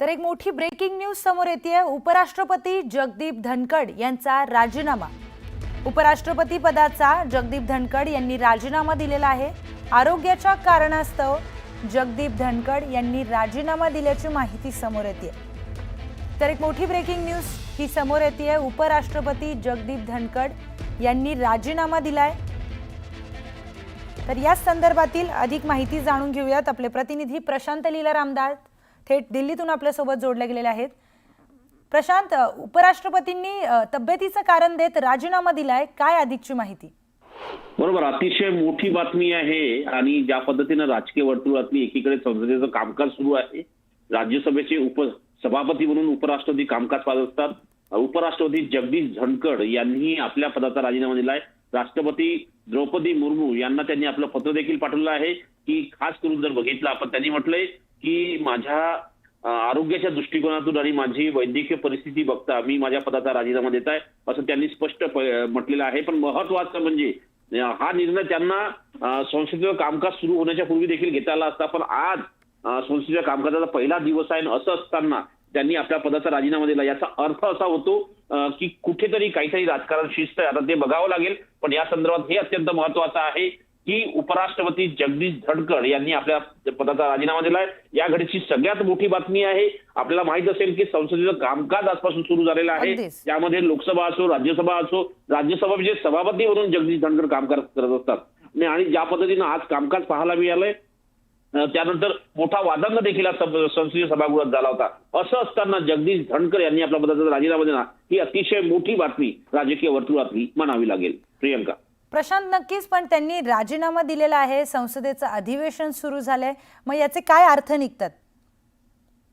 तर एक मोठी ब्रेकिंग न्यूज समोर येते। उपराष्ट्रपती जगदीप धनखड यांचा राजीनामा। उपराष्ट्रपती पदाचा जगदीप धनखड यांनी राजीनामा दिलेला आहे। आरोग्याच्या कारणास्तव जगदीप धनखड यांनी राजीनामा दिल्याची माहिती समोर येते। तर एक मोठी ब्रेकिंग न्यूज ही समोर येते। उपराष्ट्रपती जगदीप धनखड यांनी राजीनामा दिलाय। तर या संदर्भातील अधिक माहिती जाणून घेऊयात। आपले प्रतिनिधी प्रशांत लीला रामदास थेट दिल्लीतून आपल्यासोबत जोडले गेलेले आहेत। प्रशांत, उपराष्ट्रपतींनी तब्येतीचं कारण देत राजीनामा दिलाय, काय अधिकची माहिती? बरोबर, अतिशय मोठी बातमी आहे आणि ज्या पद्धतीने राजकीय वर्तुळातली एकीकडे संसदेचं कामकाज सुरू आहे। राज्यसभेचे उपसभापती म्हणून उपराष्ट्रपती कामकाज पाहत असतात। उपराष्ट्रपती जगदीप धनखड यांनी आपल्या पदाचा राजीनामा दिलाय। राष्ट्रपती द्रौपदी मुर्मू यांना त्यांनी आपलं पत्र देखील पाठवलं आहे की खास करून जर बघितलं आपण, त्यांनी म्हटलंय की माझ्या आरोग्याच्या दृष्टिकोनातून आणि माझी वैद्यकीय परिस्थिती बघता मी माझ्या पदाचा राजीनामा देत आहे, असं त्यांनी स्पष्ट म्हटलेलं आहे। पण महत्वाचं म्हणजे हा निर्णय त्यांना संसदेचं कामकाज सुरू होण्याच्या पूर्वी देखील घेता आला असता, पण आज संसदेच्या कामकाजाचा पहिला दिवस आहे असं असताना त्यांनी आपल्या पदाचा राजीनामा दिला। याचा अर्थ असा होतो की कुठेतरी काहीतरी राजकारण शिस्त आहे, आता ते बघावं लागेल। पण या संदर्भात हे अत्यंत महत्वाचं आहे की उपराष्ट्रपती जगदीप धनखड यांनी आपल्या पदाचा राजीनामा दिलाय। या घडीची सगळ्यात मोठी बातमी आहे। आपल्याला माहित असेल की संसदेचं कामकाज आजपासून सुरू झालेलं आहे। त्यामध्ये लोकसभा असो राज्यसभा असो, राज्यसभेचे सभापती म्हणून जगदीप धनखड कामकाज करत असतात आणि ज्या पद्धतीनं आज कामकाज पाहायला मिळालंय त्यानंतर मोठा वादंग देखील संसदीय सभागृहात झाला होता। असं असताना जगदीप धनखड यांनी आपल्या पदाचा राजीनामा दिला, ही अतिशय मोठी बातमी राजकीय वर्तुळातली म्हणावी लागेल। प्रियंका। प्रशांत, नक्कीच, पण त्यांनी राजीनामा दिलेला आहे, संसदेचं अधिवेशन सुरू झालंय, मग याचे काय अर्थ निघतात?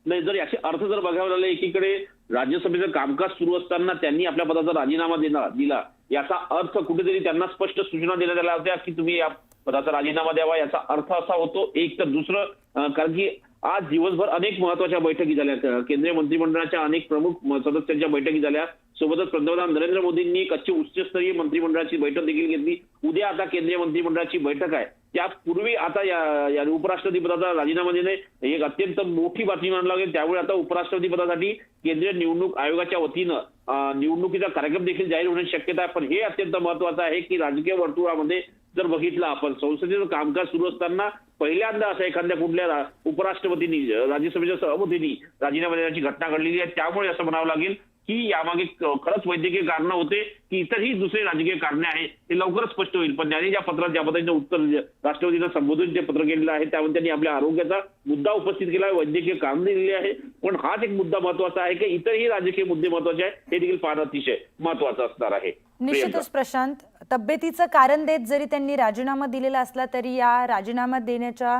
नाही, जर याचे अर्थ जर बघावे लागले, एकीकडे राज्यसभेचं कामकाज सुरू असताना त्यांनी आपल्या पदाचा राजीनामा दिला, याचा अर्थ कुठेतरी त्यांना स्पष्ट सूचना देण्यात आल्या होत्या की तुम्ही या पदाचा राजीनामा द्यावा। याचा अर्थ असा होतो, एक तर दुसरं, कारण की आज दिवसभर अनेक महत्वाच्या बैठकी झाल्या, केंद्रीय मंत्रिमंडळाच्या अनेक प्रमुख सदस्यांच्या बैठकी झाल्या। सोबतच पंतप्रधान नरेंद्र मोदींनी एक उच्चस्तरीय मंत्रिमंडळाची बैठक देखील घेतली। उद्या आता केंद्रीय मंत्रिमंडळाची बैठक आहे, त्यापूर्वी आता या उपराष्ट्रपती पदाचा राजीनामा देणे एक अत्यंत मोठी बातमी मानली लागेल। त्यामुळे आता उपराष्ट्रपती पदासाठी केंद्रीय निवडणूक आयोगाच्या वतीनं निवडणुकीचा कार्यक्रम देखील जाहीर होण्याची शक्यता आहे। पण हे अत्यंत महत्वाचं आहे की राजकीय वर्तुळामध्ये जर बघितलं आपण, संसदेचं कामकाज सुरू असताना पहिल्यांदा असं एखाद्या कुठल्या उपराष्ट्रपतींनी राज्यसभेच्या सभापतींनी राजीनामा देण्याची घटना घडलेली आहे। त्यामुळे असं म्हणावं लागेल की यामागे खरंच वैद्यकीय कारण होते की इतरही दुसरे राजकीय कारणे आहेत, ते लवकरच स्पष्ट होईल। पण त्यांनी ज्या पत्रात ज्या पद्धतीने उत्तर राष्ट्रपतींना संबोधून जे पत्र केलेलं आहे त्यामध्ये त्यांनी आपल्या आरोग्याचा मुद्दा उपस्थित केला आहे, वैद्यकीय कारण दिलेली आहे। पण हाच एक मुद्दा महत्वाचा आहे की इतरही राजकीय मुद्दे महत्वाचे आहेत, हे देखील फार अतिशय महत्वाचं असणार आहे। निश्चितच प्रशांत, तब्येतीचं कारण देत जरी त्यांनी राजीनामा दिलेला असला तरी या राजीनामा देण्याच्या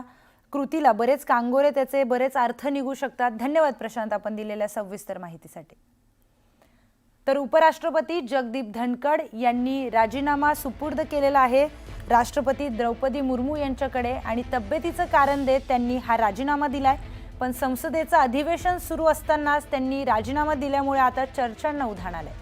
कृतीला बरेच कांगोरे, त्याचे बरेच अर्थ निघू शकतात। धन्यवाद प्रशांत, आपण दिलेल्या सविस्तर माहितीसाठी। तर उपराष्ट्रपती जगदीप धनखड यांनी राजीनामा सुपूर्द केलेला आहे राष्ट्रपती द्रौपदी मुर्मू यांच्याकडे आणि तब्येतीचं कारण देत त्यांनी हा राजीनामा दिलाय। पण संसदेचं अधिवेशन सुरू असतानाच त्यांनी राजीनामा दिल्यामुळे आता चर्चांना उधाण आलंय।